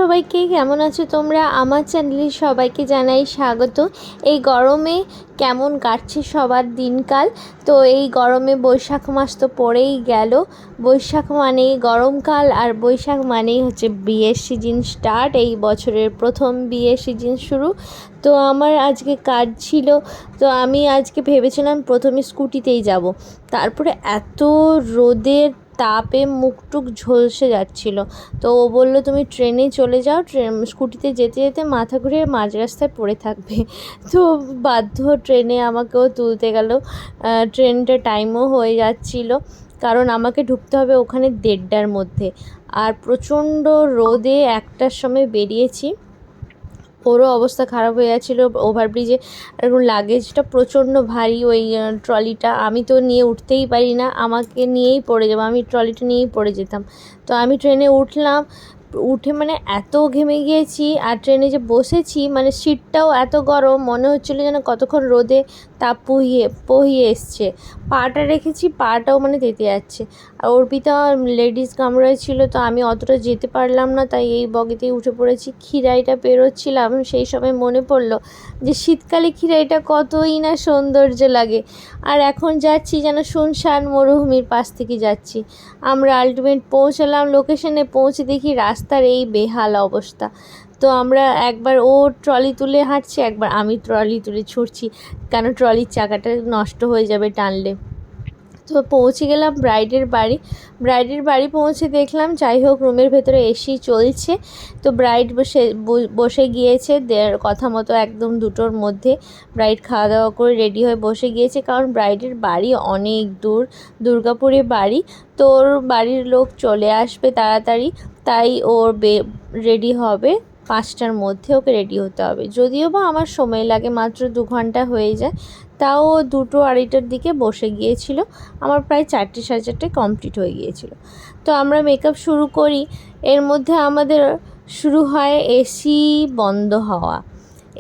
সবাইকে, কেমন আছো তোমরা? আমার চ্যানেলে সবাইকে জানাই স্বাগত। এই গরমে কেমন কাটছে সবার দিনকাল? তো এই গরমে বৈশাখ মাস তো পড়েই গেল। বৈশাখ মানেই গরমকাল, আর বৈশাখ মানেই হচ্ছে বিয়ের সিজন স্টার্ট। এই বছরের প্রথম বিয়ের সিজন শুরু। তো আমার আজকে কাজ ছিল, তো আমি আজকে ভেবেছিলাম প্রথমে স্কুটিতেই যাব। তারপরে এত রোদের তাপে মুখটুক ঝলসে যাচ্ছিল, তো ও বললো তুমি ট্রেনে চলে যাও, স্কুটিতে যেতে যেতে মাথা ঘুরে মাঝ রাস্তায় পড়ে থাকবে। তো বাধ্য ট্রেনে আমাকেও তুলতে গেল। ট্রেনটা টাইমও হয়ে যাচ্ছিল, কারণ আমাকে ঢুকতে হবে ওখানে 1:30টার মধ্যে। আর প্রচণ্ড রোদে 1টার সময় বেরিয়েছি। ওরও অবস্থা খারাপ হয়ে যাচ্ছিলো ওভারব্রিজে। আর লাগেজটা প্রচণ্ড ভারী, ওই ট্রলিটা আমি তো নিয়ে উঠতেই পারি না, আমাকে নিয়েই পড়ে যাবো, আমি ট্রলিটা নিয়েই পড়ে যেতাম। তো আমি ট্রেনে উঠলাম, উঠে মানে এত ঘেমে গিয়েছি। আর ট্রেনে যে বসেছি, মানে সিটটাও এত গরম, মনে হচ্ছিলো যেন কতক্ষণ রোদে তাপ পহিয়ে এসছে। পাটা রেখেছি, পাটাও মানে তেতে যাচ্ছে। আর অর্পিতা লেডিস কামরায় ছিল, তো আমি অতটা যেতে পারলাম না, তাই এই বগিতেই উঠে পড়েছি। খিরাইটা পেরোচ্ছিলাম, সেই সময় মনে পড়লো যে শীতকালে খিরাইটা কতই না সৌন্দর্য লাগে। আর এখন যাচ্ছি যেন শুনশান মরুভূমির পাশ থেকে যাচ্ছি। আমরা আলটিমেট পৌঁছালাম, লোকেশনে পৌঁছে দেখি রাস্তার এই বেহাল অবস্থা। তো আমরা একবার ও ট্রলি তুলে হাঁটছে, একবার আমি ট্রলি তুলে ছুটছি, কেন ট্রলির চাকাটা নষ্ট হয়ে যাবে টানলে। তো পৌঁছে গেলাম ব্রাইডের বাড়ি পৌঁছে দেখলাম যাই হোক রুমের ভেতরে এসি চলছে। তো ব্রাইড বসে গিয়েছে কথা মতো একদম 2টোর মধ্যে। ব্রাইড খাওয়া দাওয়া করে রেডি হয়ে বসে গিয়েছে, কারণ ব্রাইডের বাড়ি অনেক দূর, দুর্গাপুরে বাড়ি। তো ওর বাড়ির লোক চলে আসবে তাড়াতাড়ি, তাই ওর রেডি হবে 5টার মধ্যে, ওকে রেডি হতে হবে। যদিও বা আমার সময় লাগে, মাত্র 2 ঘন্টা হয়ে যায়। তাও 2টো আড়াইটার দিকে বসে গিয়েছিল, আমার প্রায় 4টে সাড়ে 4টে কমপ্লিট হয়ে গিয়েছিল। তো আমরা মেকআপ শুরু করি, এর মধ্যে আমাদের শুরু হয় এসি বন্ধ হওয়া।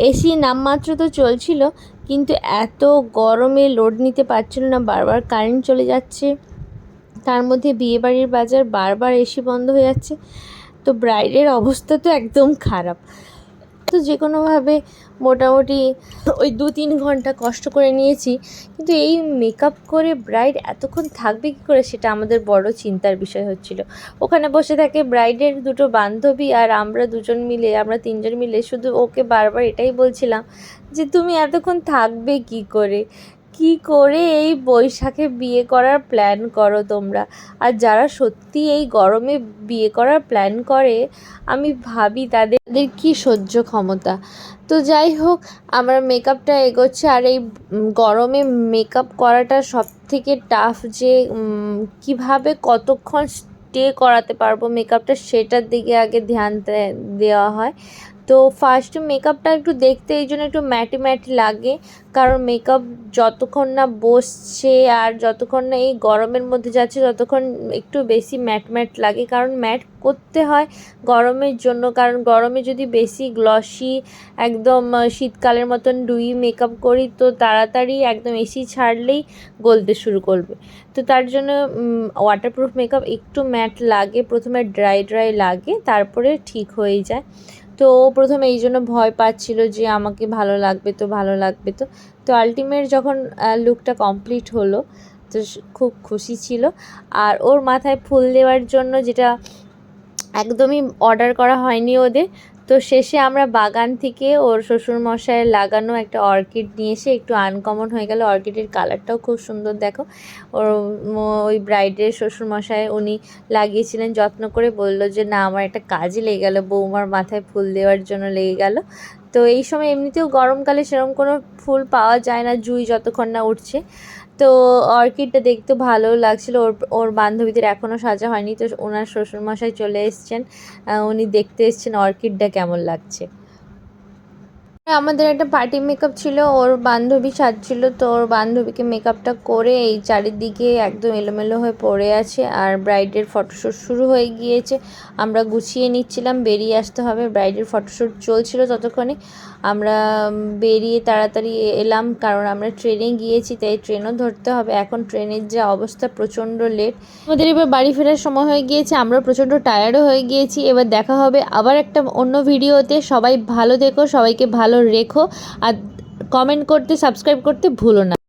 এসি নামমাত্র তো চলছিল, কিন্তু এত গরমে লোড নিতে পারছিল না, বারবার কারেন্ট চলে যাচ্ছে। তার মধ্যে বিয়েবাড়ির বাজার, বারবার এসি বন্ধ হয়ে যাচ্ছে। তো ব্রাইডের অবস্থা তো একদম খারাপ। তো যে কোনোভাবে মোটামুটি ওই 2-3 ঘন্টা কষ্ট করে নিয়েছি। কিন্তু এই মেকআপ করে ব্রাইড এতক্ষণ থাকবে কী করে, সেটা আমাদের বড় চিন্তার বিষয় হচ্ছিল। ওখানে বসে থাকে ব্রাইডের 2টো বান্ধবী, আর আমরা 3জন মিলে শুধু ওকে বারবার এটাই বলছিলাম যে তুমি এতক্ষণ থাকবে কী করে এই বৈশাখে বিয়ে করার প্ল্যান করো তোমরা। আর যারা সত্যি এই গরমে বিয়ে করার প্ল্যান করে, আমি ভাবি তাদের কী সহ্য ক্ষমতা। তো যাই হোক, আমার মেকআপটা এগোচ্ছে। আর এই গরমে মেকআপ করাটা সবথেকে টাফ, যে কিভাবে কতক্ষণ স্টে করাতে পারবো মেকআপটা, সেটার দিকে আগে ধ্যান দেওয়া হয়। তো ফার্স্টে মেকআপটা একটু দেখতে এই জন্য একটু ম্যাটি লাগে, কারণ মেকআপ যতক্ষণ না বসছে আর যতক্ষণ না এই গরমের মধ্যে যাচ্ছে, ততক্ষণ একটু বেশি ম্যাট লাগে, কারণ ম্যাট করতে হয় গরমের জন্য। কারণ গরমে যদি বেশি গ্লসি একদম শীতকালের মতন ডুই মেকআপ করি, তো তাড়াতাড়ি একদম এসি ছাড়লেই গলতে শুরু করবে। তো তার জন্য ওয়াটারপ্রুফ মেকআপ একটু ম্যাট লাগে, প্রথমে ড্রাই লাগে, তারপরে ঠিক হয়ে যায়। তো প্রথমে এই জন্য ভয় পাচ্ছিল যে আমাকে ভালো লাগবে তো। তো আলটিমেট যখন লুকটা কমপ্লিট হলো, তো খুব খুশি ছিল। আর ওর মাথায় ফুল দেওয়ার জন্য, যেটা একদমই অর্ডার করা হয়নি ওদের, তো শেষে আমরা বাগান থেকে ওর শ্বশুরমশাইয়ের লাগানো একটা অর্কিড নিয়ে এসে, একটু আনকমন হয়ে গেল। অর্কিডের কালারটাও খুব সুন্দর, দেখো। ওর ওই ব্রাইডের শ্বশুরমশাই উনি লাগিয়েছিলেন যত্ন করে, বলল যে না আমার একটা কাজে লেগে গেল, বৌমার মাথায় ফুল দেওয়ার জন্য লেগে গেল। তো এই সময় এমনিতেও গরমকালে সেরকম কোনো ফুল পাওয়া যায় না, জুঁই যতক্ষণ না উঠছে। তো অর্কিডটা দেখতে ভালো লাগছিল। ওর বান্ধবীদের এখনও সাজা হয়নি, তো ওনার শ্বশুরমশাই চলে এসছেন, উনি দেখতে এসছেন অর্কিডটা কেমন লাগছে। আমাদের একটা পার্টি মেকআপ ছিল, ওর বান্ধবী সাজছিল, তো ওর বান্ধবীকে মেকআপটা করে এই চারিদিকে একদম এলোমেলো হয়ে পড়ে আছে। আর ব্রাইডের ফটোশ্যুট শুরু হয়ে গিয়েছে, আমরা গুছিয়ে নিচ্ছিলাম, বেরিয়ে আসতে হবে। ব্রাইডের ফটোশ্যুট চলছিল ততক্ষণে আমরা বেরিয়ে তাড়াতাড়ি এলাম, কারণ আমরা ট্রেনে গিয়েছি, তাই ট্রেনও ধরতে হবে। এখন ট্রেনের যে অবস্থা, প্রচণ্ড লেট। আমাদের এবার বাড়ি ফেরার সময় হয়ে গিয়েছে, আমরা প্রচণ্ড টায়ার্ডও হয়ে গিয়েছি। এবার দেখা হবে আবার একটা অন্য ভিডিওতে। সবাই ভালো থেকো, সবাইকে ভালো রেখো, আর কমেন্ট করতে, সাবস্ক্রাইব করতে ভুলো না।